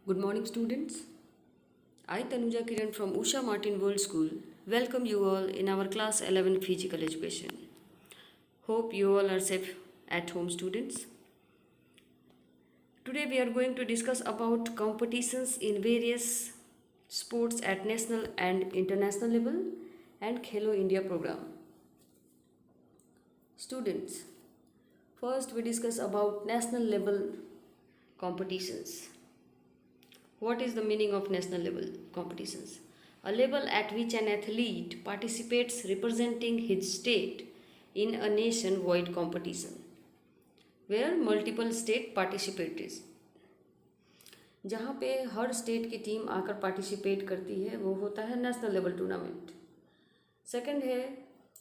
Good morning, students. I, Tanuja Kiran from Usha Martin World School, welcome you all in our class 11 physical education. Hope you all are safe at home, students. Today we are going to discuss about competitions in various sports at national and international level and Khelo India program. Students, first we discuss about national level competitions. What is the meaning of national level competitions? A level at which an athlete participates representing his state in a nation-wide competition where multiple state participates. जहाँ पे हर state की team आकर participate करती है वो होता है national level tournament. Second है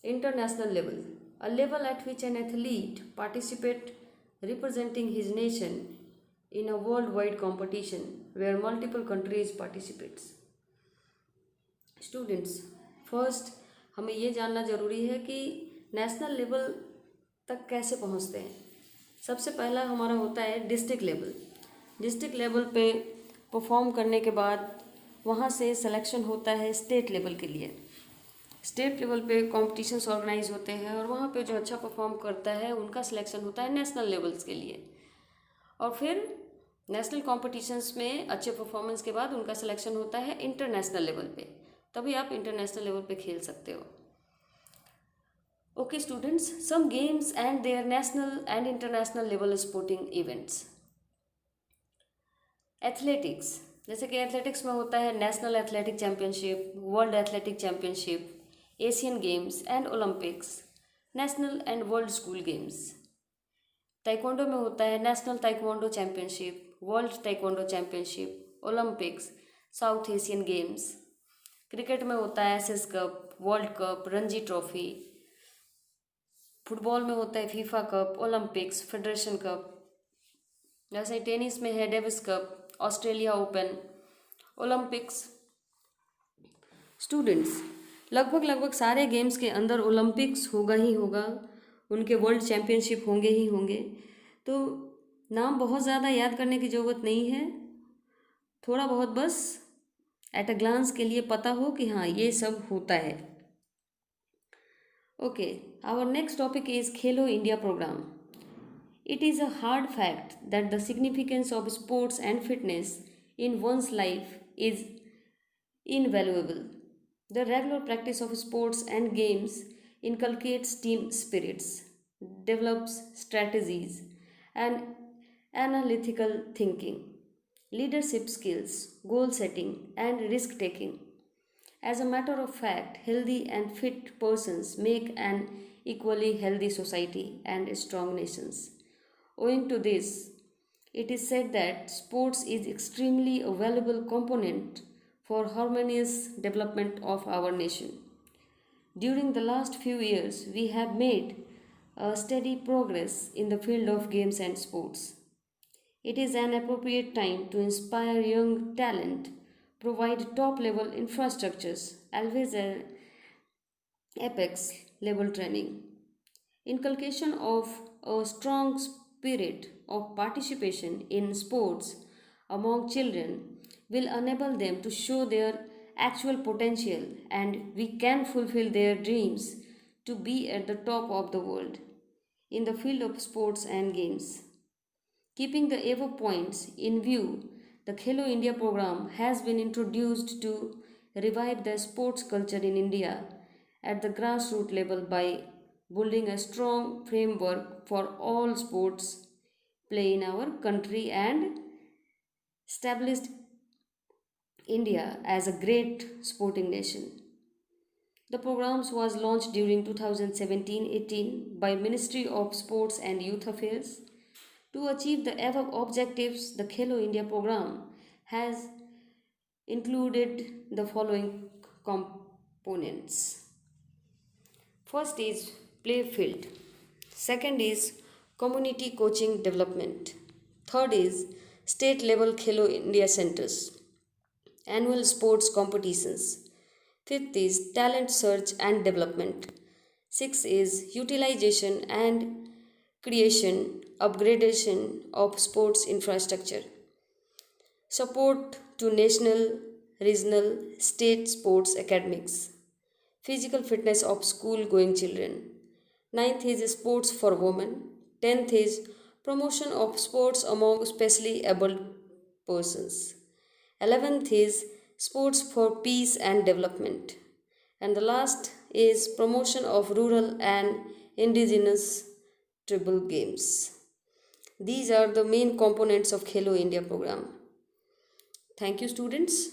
international level, a level eight which an athlete participate representing his nation in a worldwide competition where multiple countries participates. Students, first हमें ये जानना ज़रूरी है कि नेशनल लेवल तक कैसे पहुँचते हैं. सबसे पहला हमारा होता है डिस्ट्रिक्ट लेवल. डिस्ट्रिक्ट लेवल पे परफॉर्म करने के बाद वहाँ से सिलेक्शन होता है स्टेट लेवल के लिए. स्टेट लेवल पे कॉम्पिटिशन्स ऑर्गेनाइज होते हैं और वहाँ पे जो अच्छा परफॉर्म करता है उनका सिलेक्शन होता है नेशनल लेवल्स के लिए. और फिर नेशनल कॉम्पिटिशन्स में अच्छे परफॉर्मेंस के बाद उनका सिलेक्शन होता है इंटरनेशनल लेवल पे, तभी आप इंटरनेशनल लेवल पे खेल सकते हो. Okay students, some games and their national and international level sporting events. Athletics, जैसे कि एथलेटिक्स में होता है national athletic championship, world athletic championship, Asian games and Olympics, national and world school games. Taekwondo में होता है national taekwondo championship, world taekwondo championship, Olympics, South Asian games. Cricket में होता है SS cup, world cup, Ranji trophy. Football में होता है FIFA cup, Olympics, federation cup. जैसे ही टेनिस में है Davis cup, Australia open, Olympics. Students, लगभग सारे गेम्स के अंदर ओलंपिक्स होगा ही होगा, उनके वर्ल्ड चैम्पियनशिप होंगे ही होंगे. तो नाम बहुत ज़्यादा याद करने की ज़रूरत नहीं है, थोड़ा बहुत बस एट अ ग्लांस के लिए पता हो कि हाँ ये सब होता है. Okay, our next topic is Khelo India programme. It is a hard fact that the significance of sports and fitness in one's life is invaluable. The regular practice of sports and games inculcates team spirits, develops strategies and analytical thinking, leadership skills, goal setting, and risk taking. As a matter of fact, healthy and fit persons make an equally healthy society and strong nations. Owing to this, it is said that sports is extremely a valuable component for harmonious development of our nation. During the last few years, we have made a steady progress in the field of games and sports. It is an appropriate time to inspire young talent, provide top level infrastructures, always apex level training. Inculcation of a strong spirit of participation in sports among children will enable them to show their actual potential, and we can fulfill their dreams to be at the top of the world in the field of sports and games. Keeping the above points in view, the Khelo India program has been introduced to revive the sports culture in India at the grassroots level by building a strong framework for all sports play in our country and established India as a great sporting nation. The programs was launched during 2017-18 by Ministry of Sports and Youth Affairs. To achieve the above objectives, the Khelo India program has included the following components. First is play field. Second is community coaching development. Third is state level Khelo India centers, annual sports competitions. Fifth is talent search and development. Sixth is utilization and creation, upgradation of sports infrastructure. support to national, regional, state sports academics, physical fitness of school going children. Ninth is sports for women. 10th is promotion of sports among specially able persons. 11th is sports for peace and development. And the last is promotion of rural and indigenous tribal games. These are the main components of Khelo India program. Thank you, students.